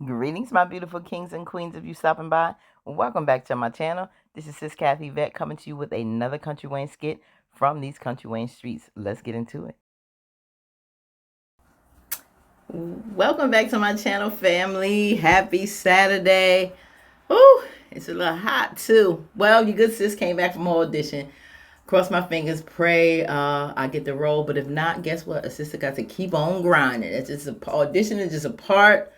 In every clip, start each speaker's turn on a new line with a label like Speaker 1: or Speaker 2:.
Speaker 1: Greetings, my beautiful kings and queens of you stopping by. Welcome back to my channel. This is Sis Kathy Vet coming to you with another Country Wayne skit from these Country Wayne streets. Let's get into it. Welcome back to my channel, family. Happy Saturday. Ooh, it's a little hot too. Well, your good sis came back from her audition. Cross my fingers, pray I get the role. But if not, guess what? A sister got to keep on grinding. It's just audition is just a part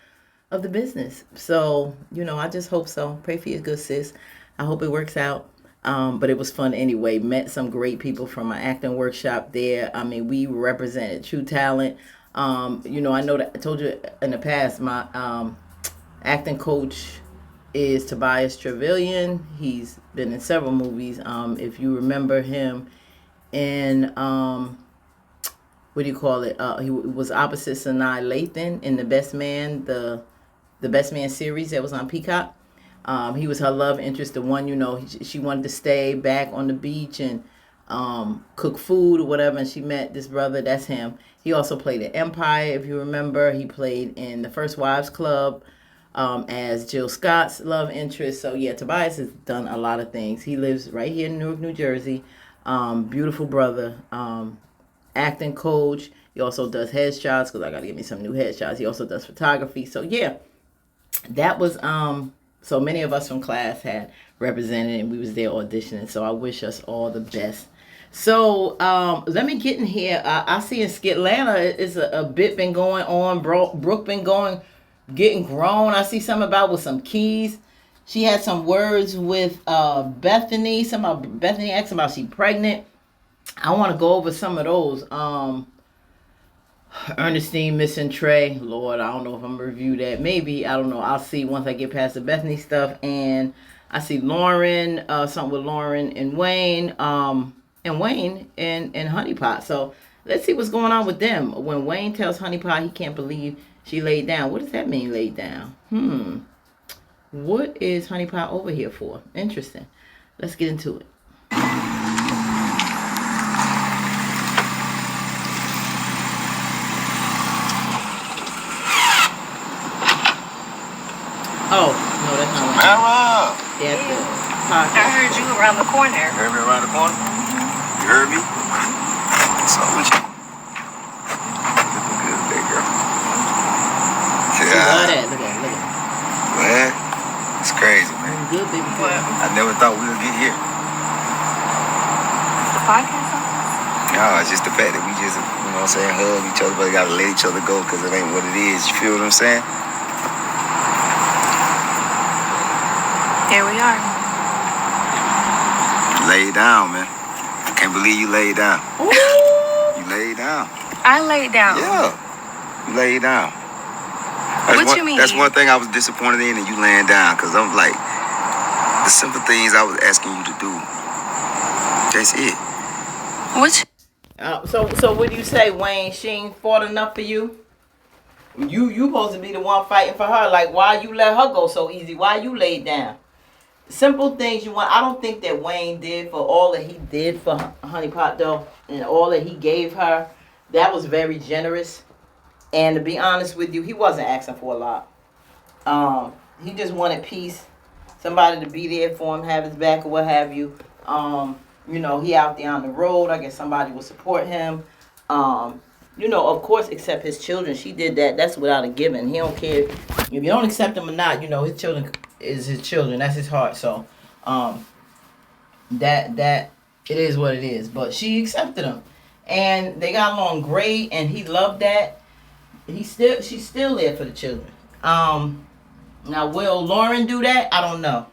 Speaker 1: of the business. So, I just hope so. Pray for your good sis. I hope it works out. But it was fun anyway. Met some great people from my acting workshop there. I mean, we represented true talent. I know that I told you in the past, my acting coach is Tobias Trevelyan. He's been in several movies. If you remember him in what do you call it? He was opposite Sanaa Lathan in The Best Man, the Best Man series that was on Peacock. He was her love interest, the one, she wanted to stay back on the beach and cook food or whatever, and she met this brother. That's him. He also played in Empire, if you remember. He played in The First Wives Club as Jill Scott's love interest. So yeah, Tobias has done a lot of things. He lives right here in Newark, New Jersey. Beautiful brother. Acting coach. He also does headshots because I got to get me some new headshots. He also does photography. So yeah, that was so many of us from class had represented and we was there auditioning. So I wish us all the best. So let me get in here. I see in Skitlanta is a bit been going on. Brooke been getting grown. I see something about with some keys. She had some words with Bethany. Bethany asked about she pregnant. I want to go over some of those. Ernestine missing Trey. Lord, I don't know if I'm gonna review that. Maybe, I don't know. I'll see once I get past the Bethany stuff. And I see Lauren, something with Lauren and Wayne, and Honeypot. So let's see what's going on with them. When Wayne tells Honeypot he can't believe she laid down. What does that mean, laid down? What is Honeypot over here for? Interesting. Let's get into it. Oh, no, that's not right.
Speaker 2: Mara!
Speaker 1: That's the
Speaker 3: I heard you around the corner.
Speaker 2: You heard me around the corner? You heard me? What's up with you? Looking good, big girl.
Speaker 1: She love that. Look at it.
Speaker 2: Man, it's crazy, man.
Speaker 1: Good, baby girl.
Speaker 2: I never thought we would get here.
Speaker 3: The podcast on?
Speaker 2: No, it's just the fact that we just, hug each other, but gotta let each other go because it ain't what it is. You feel what I'm saying?
Speaker 3: Here we are.
Speaker 2: You laid down, man. I can't believe you laid down.
Speaker 1: Ooh.
Speaker 2: You laid down.
Speaker 3: I laid down.
Speaker 2: Yeah. You laid down.
Speaker 3: You mean?
Speaker 2: That's one thing I was disappointed in, and you laying down, because I'm like, the simple things I was asking you to do, that's it.
Speaker 1: So what do you say, Wayne? She ain't fought enough for you? You supposed to be the one fighting for her. Like, why you let her go so easy? Why you laid down? Simple things you want. I don't think that Wayne did for all that he did for Honeypot though, and all that he gave her. That was very generous. And to be honest with you, he wasn't asking for a lot. He just wanted peace, somebody to be there for him, have his back or what have you. He out there on the road. I guess somebody will support him. Of course, accept his children. She did that. That's without a given. He don't care if you don't accept him or not. His children is his children. That's his heart. So, that it is what it is. But she accepted him, and they got along great. And he loved that. She's still there for the children. Now will Lauren do that? I don't know,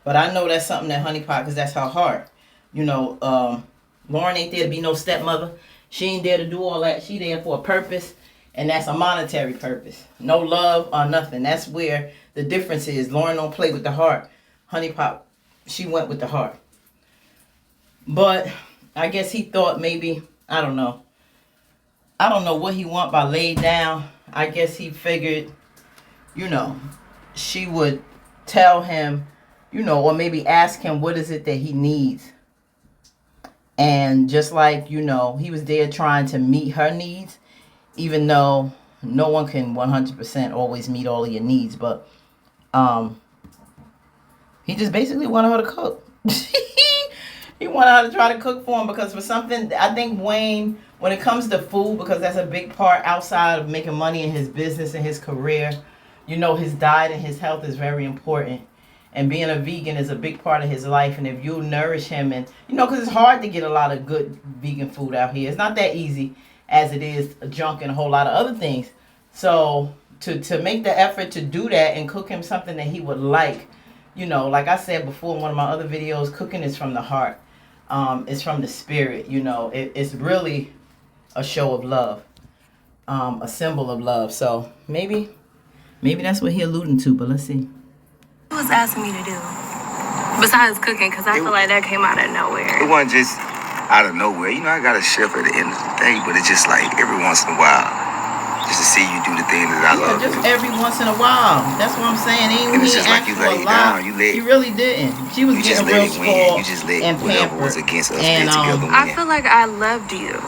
Speaker 1: but I know that's something that Honeypot, because that's her heart. Lauren ain't there to be no stepmother. She ain't there to do all that. She there for a purpose, and that's a monetary purpose. No love or nothing. That's where the difference is. Lauren don't play with the heart. Honeypot, she went with the heart. But I guess he thought maybe, I don't know. I don't know what he want by laid down. I guess he figured, she would tell him, or maybe ask him what is it that he needs. And just like, he was there trying to meet her needs, even though no one can 100% always meet all of your needs, but he just basically wanted her to cook. He wanted her to try to cook for him because for something, I think Wayne, when it comes to food, because that's a big part outside of making money in his business and his career, you know, his diet and his health is very important. And being a vegan is a big part of his life. And if you nourish him and, you know, because it's hard to get a lot of good vegan food out here. It's not that easy as it is junk and a whole lot of other things. So to make the effort to do that and cook him something that he would like, you know, like I said before in one of my other videos, cooking is from the heart. It's from the spirit, you know. It's really a show of love, a symbol of love. So maybe that's what he alluding to, but let's see.
Speaker 3: What was asking me to do? Besides cooking, because I feel like that came out of nowhere.
Speaker 2: It wasn't just out of nowhere. You know, I got a chef at the end of the day, but it's just like every once in a while, just to see you do the thing that I love.
Speaker 1: Just every once in a while. That's what I'm saying.
Speaker 2: And it's just like you laid down.
Speaker 1: He really didn't. She was getting real spoiled.
Speaker 2: You just let
Speaker 1: and
Speaker 2: whatever
Speaker 1: pampered.
Speaker 2: was against us get together win.
Speaker 3: I feel like I loved you.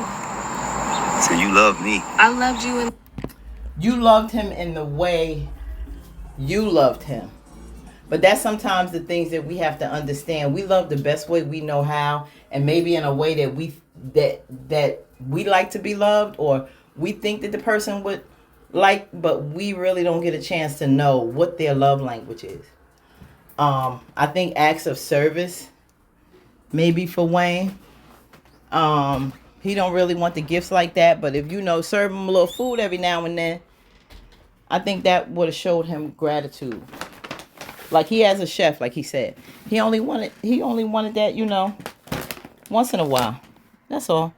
Speaker 2: So you loved me.
Speaker 3: I loved you.
Speaker 1: You loved him in the way you loved him. But that's sometimes the things that we have to understand. We love the best way we know how, and maybe in a way that we like to be loved, or we think that the person would like, but we really don't get a chance to know what their love language is. I think acts of service, maybe for Wayne. He don't really want the gifts like that, but if you know, serve him a little food every now and then, I think that would have showed him gratitude. Like he has a chef, like he said. He only wanted that, you know, once in a while. That's all.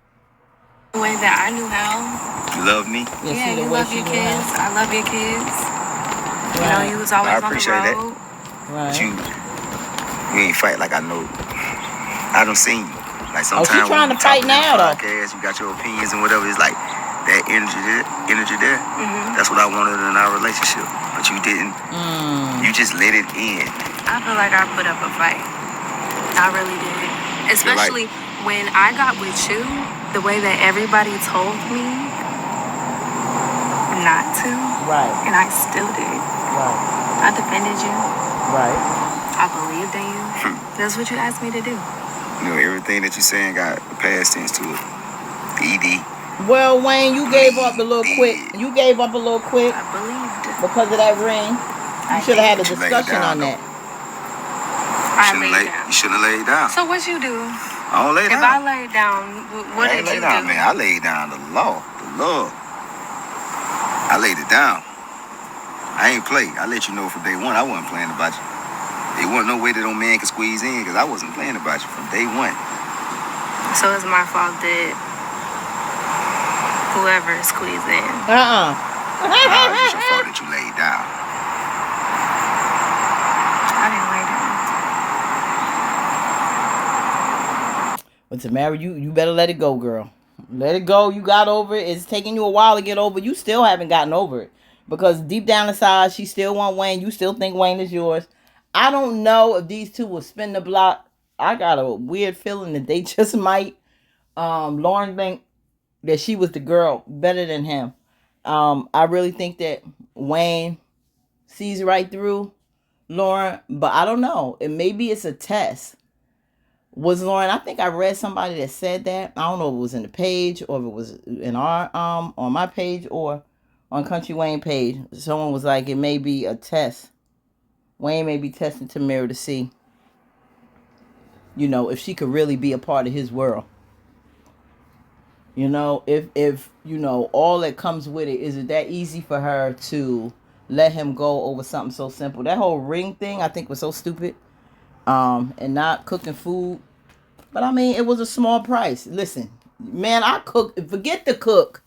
Speaker 3: The way that I knew how.
Speaker 2: You love me?
Speaker 3: Yeah, you love your kids. I love your kids. Right. You know, you was always on the road. I appreciate that.
Speaker 2: Right. But you ain't fight like I know. I done seen you. Like sometimes
Speaker 1: she's trying to fight now, though.
Speaker 2: Podcast, you got your opinions and whatever. It's like that energy there. Mm-hmm. That's what I wanted in our relationship. But you didn't. You just let it in.
Speaker 3: I feel like I put up a fight. I really did. Especially when I got with you, the way that everybody told me not to.
Speaker 1: Right.
Speaker 3: And I still did.
Speaker 1: Right.
Speaker 3: I defended you.
Speaker 1: Right.
Speaker 3: I believed in you. That's what you asked me to do.
Speaker 2: You know, everything that you're saying got a past tense to it. ED.
Speaker 1: Well, Wayne, you gave up a little quick. You gave up a little quick.
Speaker 3: I believed.
Speaker 1: Because of that ring. You should have had a discussion on that.
Speaker 2: You shouldn't have laid down.
Speaker 3: So what you do?
Speaker 2: I don't lay down.
Speaker 3: If I laid down, what did you do?
Speaker 2: Man, I laid down the law, the love. I laid it down. I ain't play. I let you know from day one I wasn't playing about you. There wasn't no way that no man could squeeze in because I wasn't playing about you from day one.
Speaker 3: So it's my fault that whoever squeezed in.
Speaker 2: It's your fault that you laid down.
Speaker 3: I didn't lay down.
Speaker 1: But Tamara, you better let it go, girl. Let it go. You got over it. It's taking you a while to get over it. You still haven't gotten over it. Because deep down inside, she still want Wayne. You still think Wayne is yours. I don't know if these two will spin the block. I got a weird feeling that they just might. Lauren think that she was the girl better than him. I really think that Wayne sees right through Lauren, but I don't know. Maybe it's a test. Was Lauren? I think I read somebody that said that. I don't know if it was in the page or if it was in our on my page or on Country Wayne page. Someone was like, it may be a test. Wayne may be testing Tamara to see, you know, if she could really be a part of his world. You know, if you know, all that comes with it, is it that easy for her to let him go over something so simple? That whole ring thing, I think, was so stupid. And not cooking food. But I mean, it was a small price. Listen, man, I cook. Forget the cook.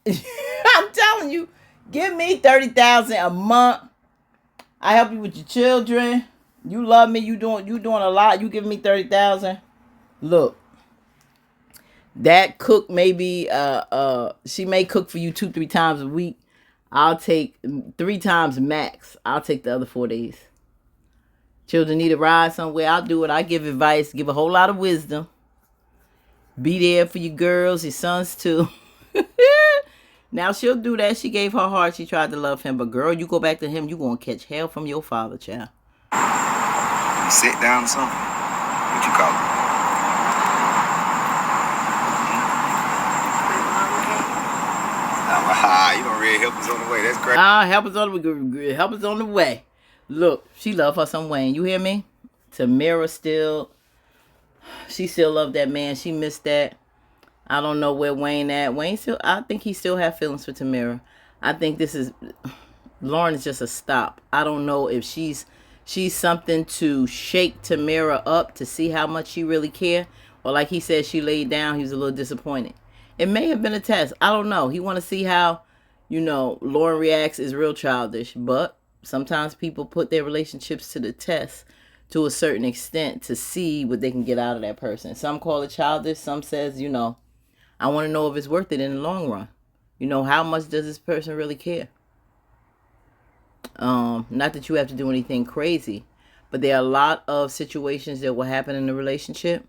Speaker 1: I'm telling you, give me $30,000 a month. I help you with your children. You love me. You doing a lot. You give me $30,000. Look. That cook maybe she may cook for you 2-3 times a week. I'll take 3 times max. I'll take the other 4 days. Children need a ride somewhere. I'll do it. I give advice, give a whole lot of wisdom. Be there for your girls, your sons too. Now she'll do that. She gave her heart. She tried to love him. But girl, you go back to him, you gonna catch hell from your father, child.
Speaker 2: You sit down or something? What you call it? You don't really help us on the way. That's great.
Speaker 1: Help us on the way. Look, she love her some Wayne. You hear me? Tamira she still love that man. She missed that. I don't know where Wayne at. I think he still have feelings for Tamira. I think Lauren is just a stop. I don't know if she's something to shake Tamira up to see how much she really care. Or like he said, she laid down. He was a little disappointed. It may have been a test. I don't know. He want to see how, Lauren reacts is real childish. But sometimes people put their relationships to the test to a certain extent to see what they can get out of that person. Some call it childish. Some says, I want to know if it's worth it in the long run. How much does this person really care? Not that you have to do anything crazy, but there are a lot of situations that will happen in a relationship.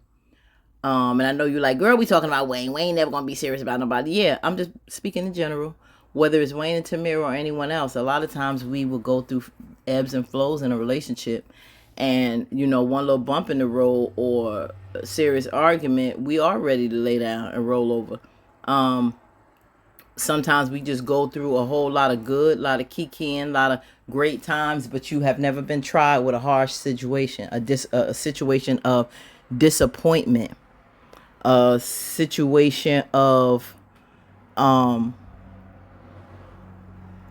Speaker 1: And I know you're like, girl, we talking about Wayne. Wayne never gonna be serious about nobody. Yeah, I'm just speaking in general. Whether it's Wayne and Tamira or anyone else, a lot of times we will go through ebbs and flows in a relationship. And, one little bump in the road or a serious argument, we are ready to lay down and roll over. Sometimes we just go through a whole lot of good, a lot of kikiing, a lot of great times, but you have never been tried with a harsh situation, a situation of disappointment, a situation of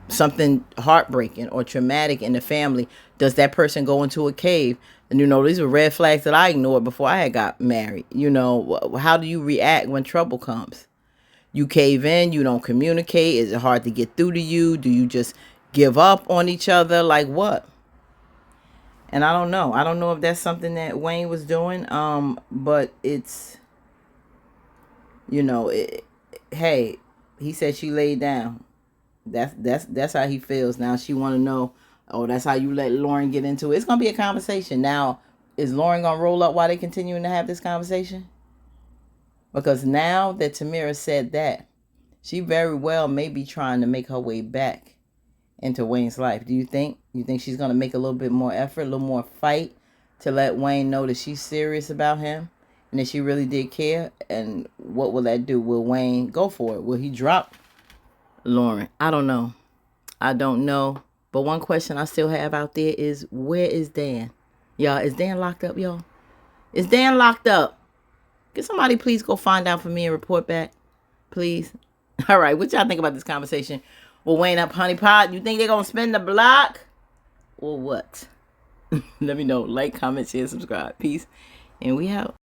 Speaker 1: something heartbreaking or traumatic in the family. Does that person go into a cave? And these were red flags that I ignored before I had got married. How do you react when trouble comes? You cave in, you don't communicate. Is it hard to get through to you? Do you just give up on each other? Like what? And I don't know. I don't know if that's something that Wayne was doing. But it's, hey, he said she laid down. That's how he feels. Now she want to know, that's how you let Lauren get into it. It's going to be a conversation. Now, is Lauren going to roll up while they continuing to have this conversation? Because now that Tamira said that, she very well may be trying to make her way back into Wayne's life. Do you think? You think she's going to make a little bit more effort, a little more fight to let Wayne know that she's serious about him and that she really did care? And what will that do? Will Wayne go for it? Will he drop Lauren? I don't know. But one question I still have out there is, where is Dan? Y'all, is Dan locked up, y'all? Is Dan locked up? Can somebody please go find out for me and report back? Please. All right. What y'all think about this conversation? Well, Wayne up honey pot. You think they're going to spin the block? Or what? Let me know. Like, comment, share, subscribe. Peace. And we out.